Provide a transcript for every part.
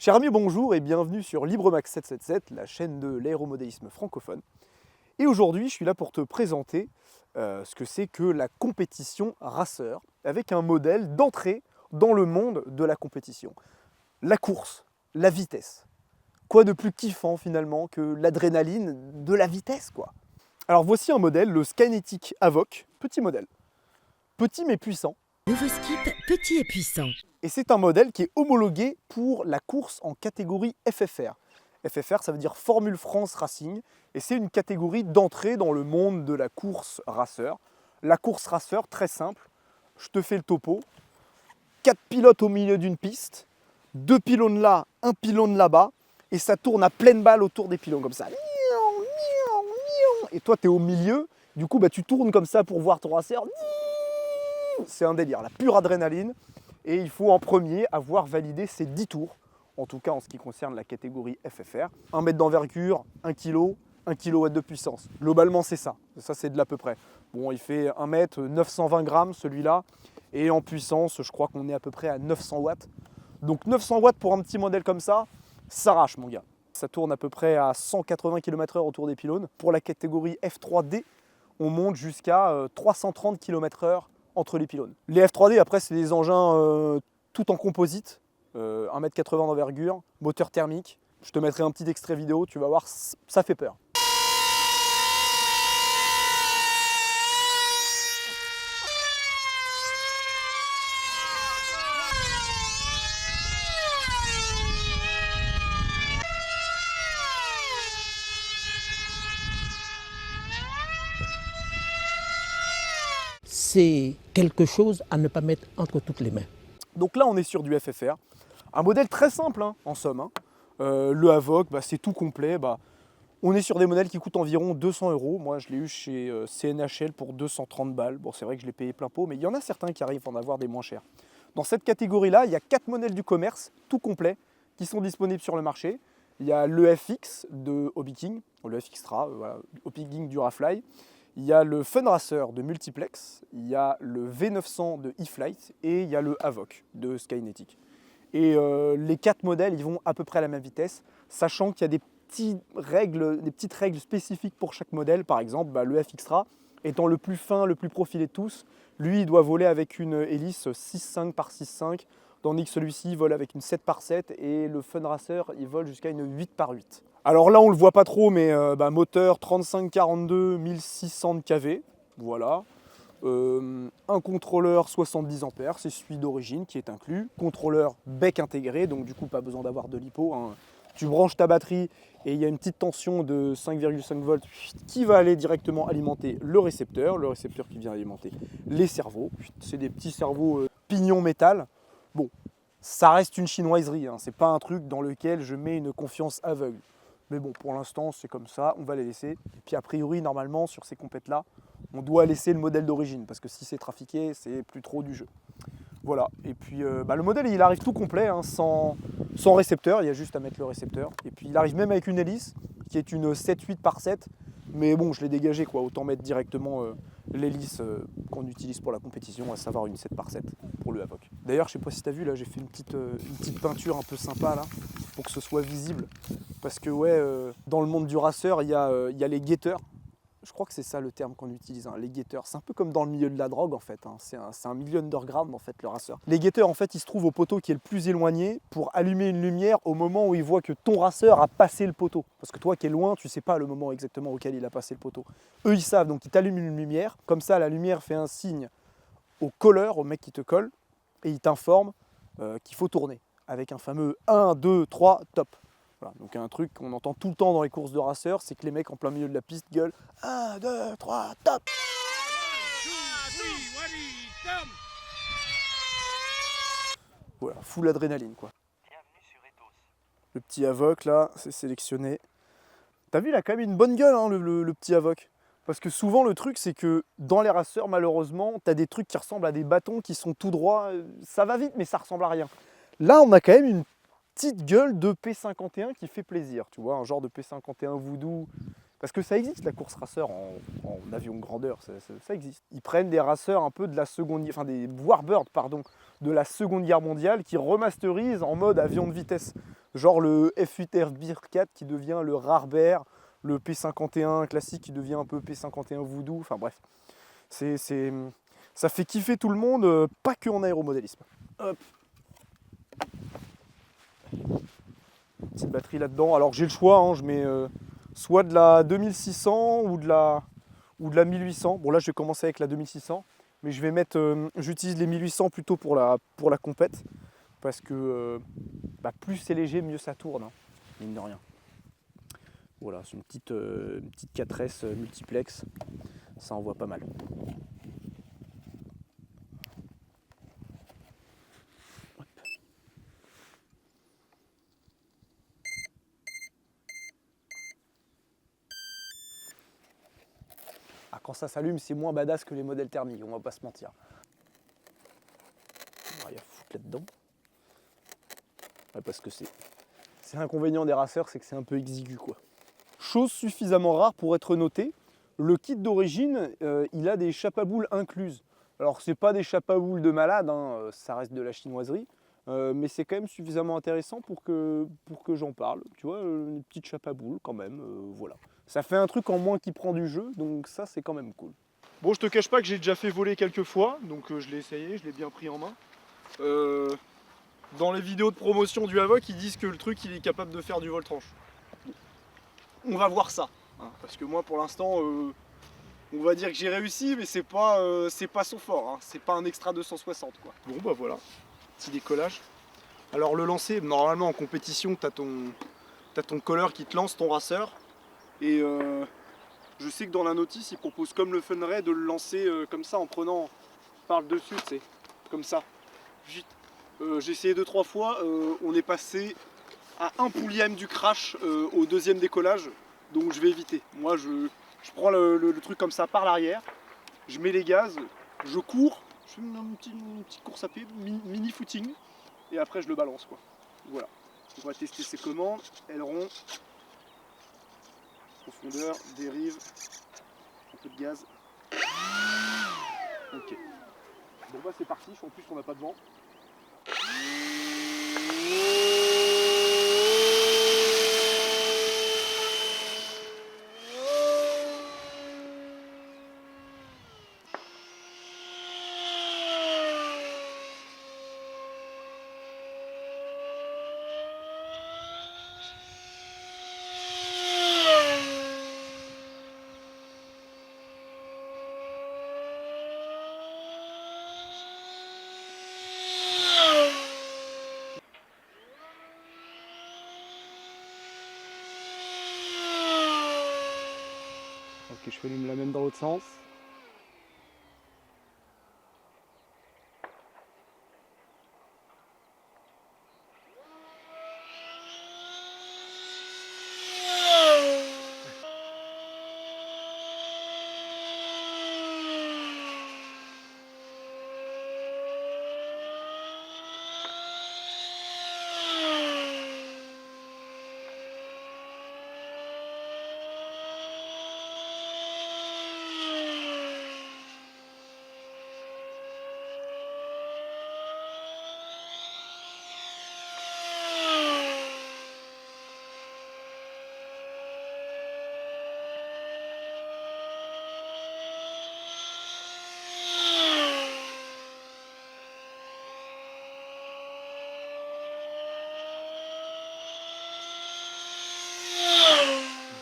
Chers amis, bonjour et bienvenue sur LibreMax 777, la chaîne de l'aéromodélisme francophone. Et aujourd'hui, je suis là pour te présenter ce que c'est que la compétition racer, avec un modèle d'entrée dans le monde de la compétition. La course, la vitesse. Quoi de plus kiffant finalement que l'adrénaline de la vitesse, quoi. Alors voici un modèle, le Skynetic Avoc, petit modèle. Petit mais puissant. Nouveau skip, petit et puissant. Et c'est un modèle qui est homologué pour la course en catégorie FFR. FFR, ça veut dire Formule France Racing, et c'est une catégorie d'entrée dans le monde de la course racer. La course racer, très simple, je te fais le topo. 4 pilotes au milieu d'une piste, 2 pylônes là, un pylône là-bas, et ça tourne à pleine balle autour des pylônes, comme ça. Et toi, tu es au milieu, du coup, tu tournes comme ça pour voir ton racer. C'est un délire, la pure adrénaline. Et il faut en premier avoir validé ces 10 tours, en tout cas en ce qui concerne la catégorie FFR. 1 mètre d'envergure, 1 kg, 1 kW de puissance. Globalement, c'est ça. Ça, c'est de l'à peu près. Bon, il fait 1 mètre, 920 grammes celui-là. Et en puissance, je crois qu'on est à peu près à 900 watts. Donc 900 watts pour un petit modèle comme ça, ça arrache, mon gars. Ça tourne à peu près à 180 km/h autour des pylônes. Pour la catégorie F3D, on monte jusqu'à 330 km/h entre les pylônes. Les F3D, après, c'est des engins tout en composite, 1,80 m d'envergure, moteur thermique. Je te mettrai un petit extrait vidéo, tu vas voir, ça fait peur. C'est quelque chose à ne pas mettre entre toutes les mains. Donc là, on est sur du FFR. Un modèle très simple, hein, en somme. Hein. Le Avoc, c'est tout complet. On est sur des modèles qui coûtent environ 200 €. Moi, je l'ai eu chez CNHL pour 230 balles. Bon, c'est vrai que je l'ai payé plein pot, mais il y en a certains qui arrivent à en avoir des moins chers. Dans cette catégorie-là, il y a 4 modèles du commerce, tout complet, qui sont disponibles sur le marché. Il y a le FX de Hobby King, le FXtra, voilà, Hobby King Durafly. Il y a le Fun Racer de Multiplex, il y a le V900 de E-Flight et il y a le Avoc de Skynetic. Et les 4 modèles, ils vont à peu près à la même vitesse, sachant qu'il y a des petites règles spécifiques pour chaque modèle. Par exemple, le FXtra, étant le plus fin, le plus profilé de tous, lui, il doit voler avec une hélice 6.5 par 6.5, tandis que celui-ci vole avec une 7 par 7, et le Fun Racer, il vole jusqu'à une 8 par 8. Alors là, on ne le voit pas trop, mais moteur 3542 1600 kV, voilà. Un contrôleur 70 ampères, c'est celui d'origine qui est inclus. Contrôleur bec intégré, donc du coup pas besoin d'avoir de lipo. Hein. Tu branches ta batterie et il y a une petite tension de 5,5 volts qui va aller directement alimenter le récepteur qui vient alimenter les cerveaux. C'est des petits cerveaux pignon métal. Bon, ça reste une chinoiserie, hein. C'est pas un truc dans lequel je mets une confiance aveugle. Mais bon, pour l'instant, c'est comme ça, on va les laisser. Et puis a priori, normalement, sur ces compètes-là, on doit laisser le modèle d'origine, parce que si c'est trafiqué, c'est plus trop du jeu. Voilà, et puis le modèle, il arrive tout complet, hein, sans récepteur, il y a juste à mettre le récepteur. Et puis il arrive même avec une hélice, qui est une 7-8 par 7, mais bon, je l'ai dégagé, quoi. Autant mettre directement l'hélice qu'on utilise pour la compétition, à savoir une 7 par 7 pour le Avoc. D'ailleurs, je sais pas si tu as vu, là, j'ai fait une petite peinture un peu sympa, là, pour que ce soit visible. Parce que, dans le monde du racer, il y a les guetteurs. Je crois que c'est ça le terme qu'on utilise, hein, les guetteurs. C'est un peu comme dans le milieu de la drogue, en fait. Hein. C'est un milieu underground, en fait, le racer. Les guetteurs, en fait, ils se trouvent au poteau qui est le plus éloigné pour allumer une lumière au moment où ils voient que ton racer a passé le poteau. Parce que toi qui es loin, tu sais pas le moment exactement auquel il a passé le poteau. Eux, ils savent, donc ils t'allument une lumière. Comme ça, la lumière fait un signe au colleur, au mec qui te colle, et il t'informe qu'il faut tourner. Avec un fameux 1, 2, 3, top. Voilà, donc un truc qu'on entend tout le temps dans les courses de racers, c'est que les mecs en plein milieu de la piste gueulent 1, 2, 3, top. Voilà, full adrénaline, quoi. Le petit Avoc là, c'est sélectionné. T'as vu, il a quand même une bonne gueule, hein, le petit Avoc. Parce que souvent le truc, c'est que dans les racers, malheureusement, t'as des trucs qui ressemblent à des bâtons qui sont tout droits. Ça va vite, mais ça ressemble à rien. Là, on a quand même une petite gueule de P51 qui fait plaisir, tu vois, un genre de P51 Voodoo Parce que ça existe la course racer en avion grandeur, ça existe. Ils prennent des racers un peu de la seconde, enfin des Warbird pardon, de la Seconde Guerre mondiale qui remasterisent en mode avion de vitesse. Genre le F8 Airbir 4 qui devient le Rarber, le P51 classique qui devient un peu P51 Voodoo, enfin bref. Ça fait kiffer tout le monde, pas que en aéromodélisme. Hop. Petite batterie là-dedans. Alors j'ai le choix, hein, je mets soit de la 2600 ou de la 1800. Bon là je vais commencer avec la 2600, mais je vais mettre, j'utilise les 1800 plutôt pour la compète, parce que plus c'est léger, mieux ça tourne, hein, mine de rien. Voilà, c'est une petite 4S multiplex, ça envoie pas mal. Quand ça s'allume, c'est moins badass que les modèles thermiques, on va pas se mentir. Il y a foutre là-dedans. Ouais, parce que c'est l'inconvénient des racers, c'est que c'est un peu exigu, quoi. Chose suffisamment rare pour être notée, le kit d'origine, il a des chapaboules incluses. Alors c'est pas des chapaboules de malade, hein, ça reste de la chinoiserie, mais c'est quand même suffisamment intéressant pour que j'en parle. Tu vois, une petite chapaboules quand même, voilà. Ça fait un truc en moins qui prend du jeu, donc ça c'est quand même cool. Bon, je te cache pas que j'ai déjà fait voler quelques fois, donc je l'ai essayé, je l'ai bien pris en main. Dans les vidéos de promotion du Havoc, ils disent que le truc il est capable de faire du vol-tranche. On va voir ça, hein, parce que moi pour l'instant, on va dire que j'ai réussi, mais c'est pas son fort, hein, c'est pas un extra 260 quoi. Bon bah voilà, petit décollage. Alors le lancer, normalement en compétition, t'as ton colleur qui te lance ton racer. Et je sais que dans la notice, ils proposent comme le Funray de le lancer comme ça en prenant par le dessus, tu sais, comme ça. J'ai essayé 2-3 fois, on est passé à 1/1000 du crash au deuxième décollage, donc je vais éviter. Moi, je prends le truc comme ça par l'arrière, je mets les gaz, je cours, je fais une petite course à pied, mini footing, et après je le balance, quoi. Voilà. On va tester ces commandes, aileron. Profondeur, dérive, un peu de gaz. Ok. Bon bah c'est parti, en plus on n'a pas de vent. Ok, je fais la même dans l'autre sens.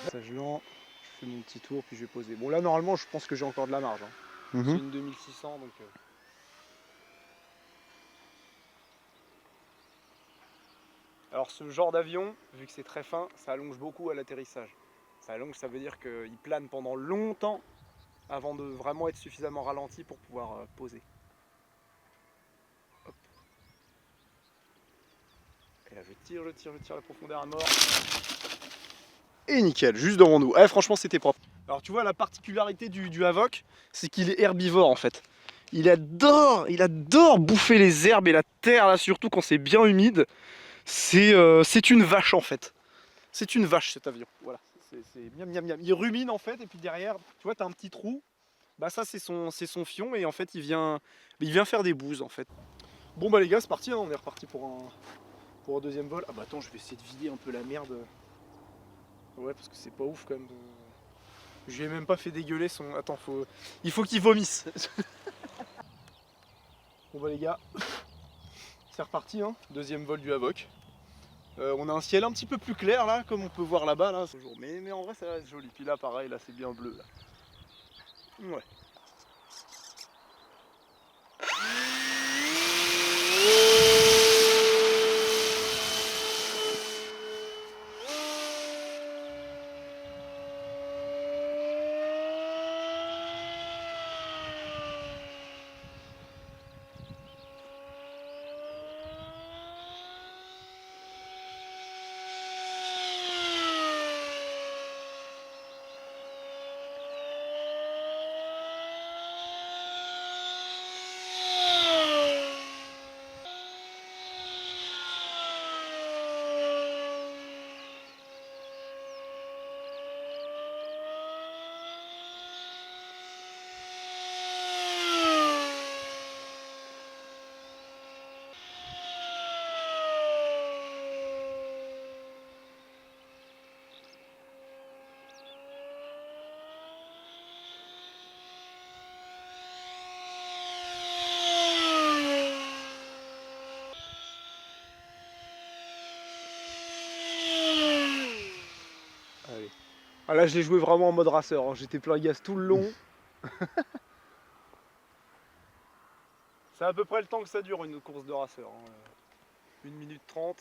Passage lent, je fais mon petit tour puis je vais poser. Bon là normalement je pense que j'ai encore de la marge. Hein. C'est une 2600 donc... Alors ce genre d'avion, vu que c'est très fin, ça allonge beaucoup à l'atterrissage. Ça allonge, ça veut dire qu'il plane pendant longtemps avant de vraiment être suffisamment ralenti pour pouvoir poser. Hop. Et là je tire la profondeur à mort. Et nickel, juste devant nous. Eh, franchement c'était propre. Alors tu vois la particularité du Havoc, c'est qu'il est herbivore en fait. Il adore bouffer les herbes et la terre là, surtout quand c'est bien humide. C'est une vache en fait. C'est une vache cet avion. Voilà. c'est miam miam miam. Il rumine en fait, et puis derrière, tu vois, t'as un petit trou. Bah ça c'est son fion, et en fait il vient faire des bouses en fait. Bon bah les gars, c'est parti, hein, on est reparti pour un deuxième vol. Ah bah attends, je vais essayer de vider un peu la merde. Ouais, parce que c'est pas ouf quand même. Je lui ai même pas fait dégueuler son... Attends, il faut qu'il vomisse. Bon bah les gars, c'est reparti, hein. Deuxième vol du Havoc. On a un ciel un petit peu plus clair là, comme on peut voir là-bas là. Mais en vrai ça reste joli. Puis là pareil, là c'est bien bleu là. Ouais. Allez. Ah là je l'ai joué vraiment en mode raceur, hein. J'étais plein gaz tout le long. C'est à peu près le temps que ça dure une course de raceur, hein. 1 minute 30.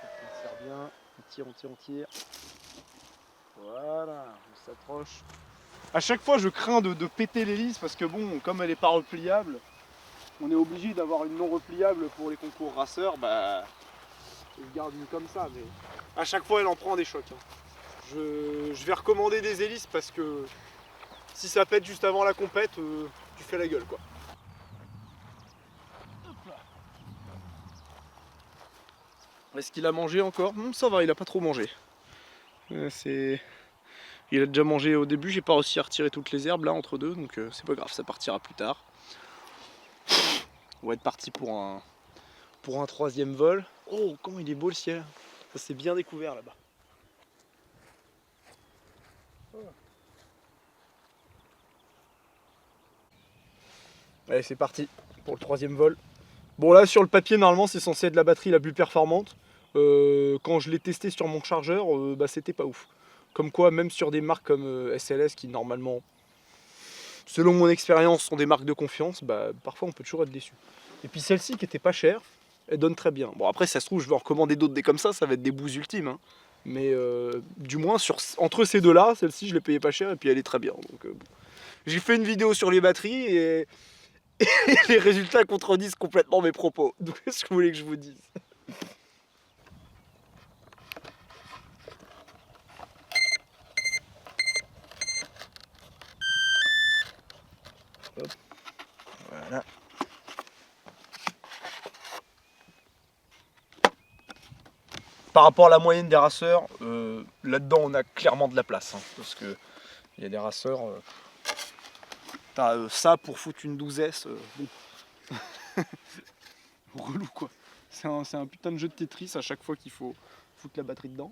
On tire bien, on tire. Voilà, on s'approche. À chaque fois je crains de péter l'hélice parce que bon, comme elle n'est pas repliable, on est obligé d'avoir une non repliable pour les concours raceurs, bah je garde une comme ça, mais à chaque fois elle en prend des chocs, hein. Je vais recommander des hélices parce que si ça pète juste avant la compète, tu fais la gueule quoi. Est-ce qu'il a mangé encore? Ça va, il a pas trop mangé. Il a déjà mangé au début, j'ai pas réussi à retirer toutes les herbes là entre deux, donc c'est pas grave, ça partira plus tard. On va être parti pour un troisième vol. Oh, comment il est beau le ciel. Ça s'est bien découvert là-bas. Allez, c'est parti pour le troisième vol. Bon là sur le papier normalement c'est censé être la batterie la plus performante. Quand je l'ai testé sur mon chargeur, bah, c'était pas ouf. Comme quoi même sur des marques comme SLS qui normalement, selon mon expérience, sont des marques de confiance, bah, parfois on peut toujours être déçu. Et puis celle-ci qui était pas chère, elle donne très bien. Bon après ça se trouve je vais en recommander d'autres des comme ça va être des bouses ultimes, hein. Mais du moins entre ces deux là, celle-ci je l'ai payée pas cher et puis elle est très bien. Donc, bon. J'ai fait une vidéo sur les batteries et les résultats contredisent complètement mes propos. Donc qu'est-ce que vous voulez que je vous dise? Hop. Voilà. Par rapport à la moyenne des raceurs, là-dedans on a clairement de la place, hein, parce que il y a des raceurs, t'as ça pour foutre une 12S, bon. Relou quoi. C'est un putain de jeu de Tetris à chaque fois qu'il faut foutre la batterie dedans.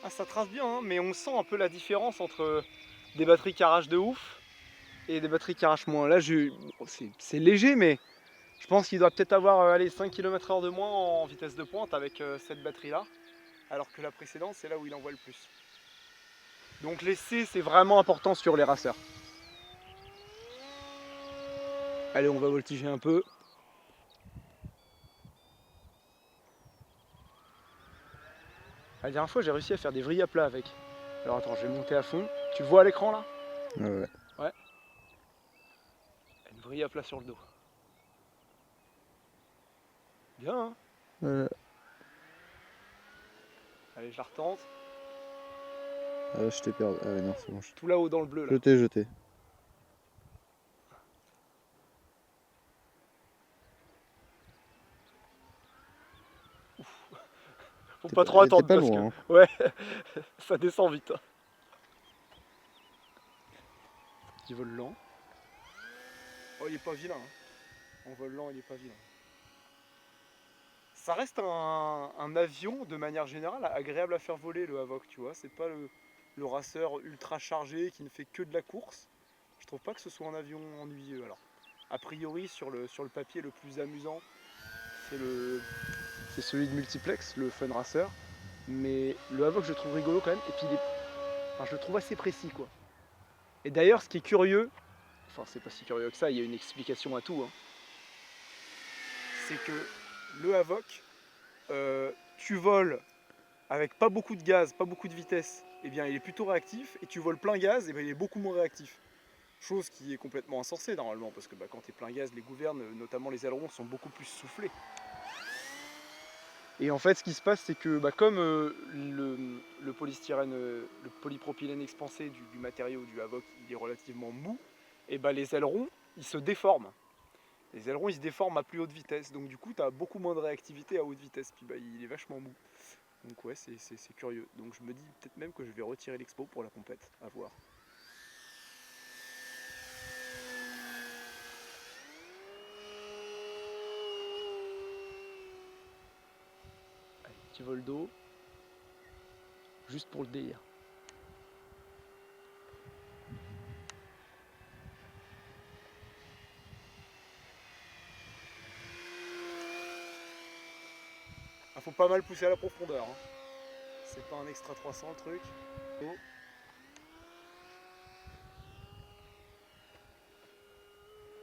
Ah, ça trace bien, hein, mais on sent un peu la différence entre des batteries qui arrachent de ouf et des batteries qui arrachent moins. Là, c'est léger, mais je pense qu'il doit peut-être avoir allez, 5 km/h de moins en vitesse de pointe avec cette batterie-là. alors que la précédente, c'est là où il envoie le plus. Donc les C, c'est vraiment important sur les racers. Allez, on va voltiger un peu. La dernière fois, j'ai réussi à faire des vrilles à plat avec. Alors attends, je vais monter à fond. Tu le vois à l'écran là? Ouais. Ouais. Une vrille à plat sur le dos. Bien, hein? Allez, je la retente. Je t'ai perdu. Ah ouais, non, c'est bon. Tout là-haut dans le bleu là. Jeté. Faut pas trop attendre pas parce loin, que ouais, ça descend vite. Petit vol lent. Oh, il est pas vilain. Hein. En vol lent, il est pas vilain. Ça reste un avion de manière générale agréable à faire voler le Havoc, tu vois. C'est pas le racer ultra chargé qui ne fait que de la course. Je trouve pas que ce soit un avion ennuyeux. Alors, a priori, sur le papier, le plus amusant, c'est celui de Multiplex, le Fun Racer. Mais le Havoc, je le trouve rigolo quand même. Et puis, je le trouve assez précis, quoi. Et d'ailleurs, ce qui est curieux, enfin, c'est pas si curieux que ça, il y a une explication à tout. Hein. C'est que le Havoc, tu voles avec pas beaucoup de gaz, pas beaucoup de vitesse, et bien il est plutôt réactif. Et tu voles plein gaz, et bien il est beaucoup moins réactif. Chose qui est complètement insensée normalement, parce que quand tu es plein gaz, les gouvernes, notamment les ailerons, sont beaucoup plus soufflés. Et en fait, ce qui se passe, c'est que comme le polystyrène, le polypropylène expansé du matériau du Havoc, il est relativement mou, et les ailerons, ils se déforment. Les ailerons, ils se déforment à plus haute vitesse, donc du coup, tu as beaucoup moins de réactivité à haute vitesse, puis il est vachement mou. Donc ouais, c'est curieux. Donc je me dis peut-être même que je vais retirer l'expo pour la compète, à voir. Petit vol d'eau, juste pour le délire. Ah, faut pas mal pousser à la profondeur. Hein. C'est pas un extra 300 le truc. Oh.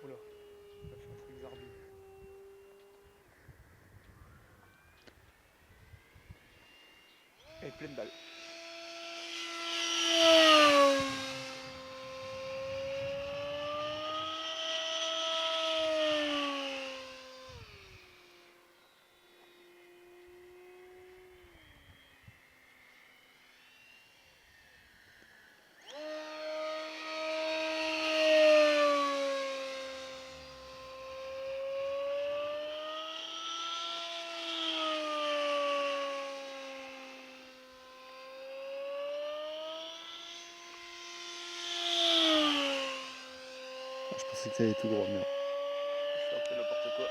Oula, il a fait un truc zarbi. Et pleine balle. Je pensais que ça allait tout droit, merde. Je fais un peu n'importe quoi.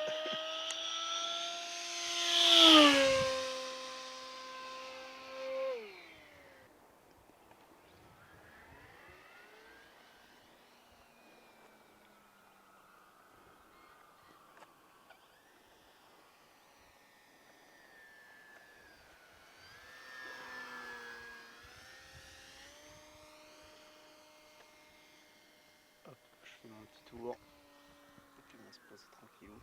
Hop, je fais mon petit tour. Et puis on se pose tranquillou.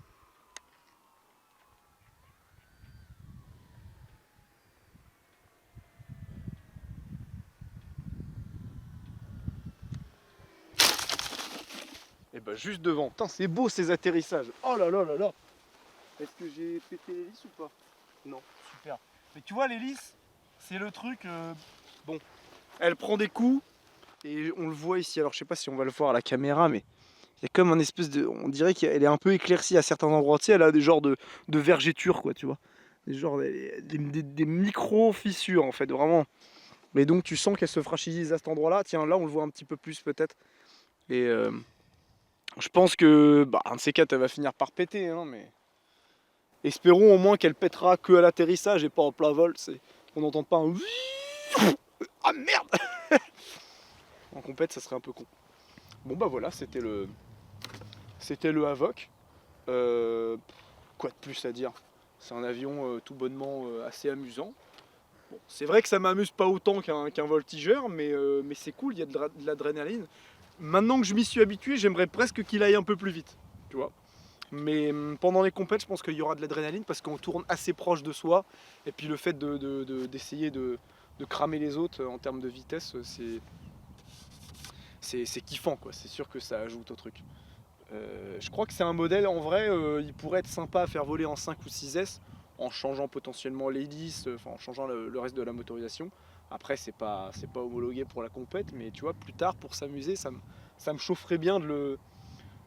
Et juste devant. Putain, c'est beau ces atterrissages. Oh là là là là. Est-ce que j'ai pété l'hélice ou pas? Non, super. Mais tu vois, l'hélice, c'est le truc. Bon, elle prend des coups et on le voit ici. Alors, je sais pas si on va le voir à la caméra, mais il y a comme un espèce de. On dirait qu'elle est un peu éclaircie à certains endroits. Tu sais, elle a des genres de vergetures, quoi, tu vois. Des micro-fissures, en fait, vraiment. Mais donc, tu sens qu'elle se fragilise à cet endroit-là. Tiens, là, on le voit un petit peu plus, peut-être. Et je pense que, un de ces quatre, elle va finir par péter, hein, mais. Espérons au moins qu'elle pètera que à l'atterrissage et pas en plein vol. On n'entend pas un. Ah merde. En compète, ça serait un peu con. Bon voilà, c'était le Havoc. Quoi de plus à dire? C'est un avion tout bonnement assez amusant. Bon, c'est vrai que ça m'amuse pas autant qu'un voltigeur, mais c'est cool, il y a de l'adrénaline. Maintenant que je m'y suis habitué, j'aimerais presque qu'il aille un peu plus vite, tu vois. Mais pendant les compètes, je pense qu'il y aura de l'adrénaline parce qu'on tourne assez proche de soi. Et puis le fait d'essayer de cramer les autres en termes de vitesse, c'est kiffant, quoi. C'est sûr que ça ajoute au truc. Je crois que c'est un modèle, en vrai, il pourrait être sympa à faire voler en 5 ou 6S en changeant potentiellement l'hélice, en changeant le reste de la motorisation. Après, c'est pas homologué pour la compète, mais tu vois, plus tard, pour s'amuser, ça me chaufferait bien de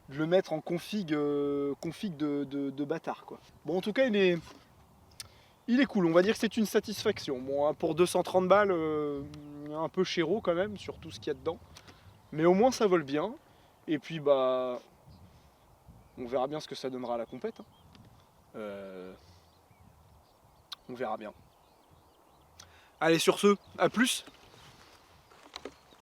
le mettre en config de bâtard, quoi. Bon, en tout cas, il est cool, on va dire que c'est une satisfaction. Bon, hein, pour 230 balles, un peu chéro quand même, sur tout ce qu'il y a dedans. Mais au moins, ça vole bien. Et puis, bah, on verra bien ce que ça donnera à la compète, hein. On verra bien. Allez, sur ce, à plus!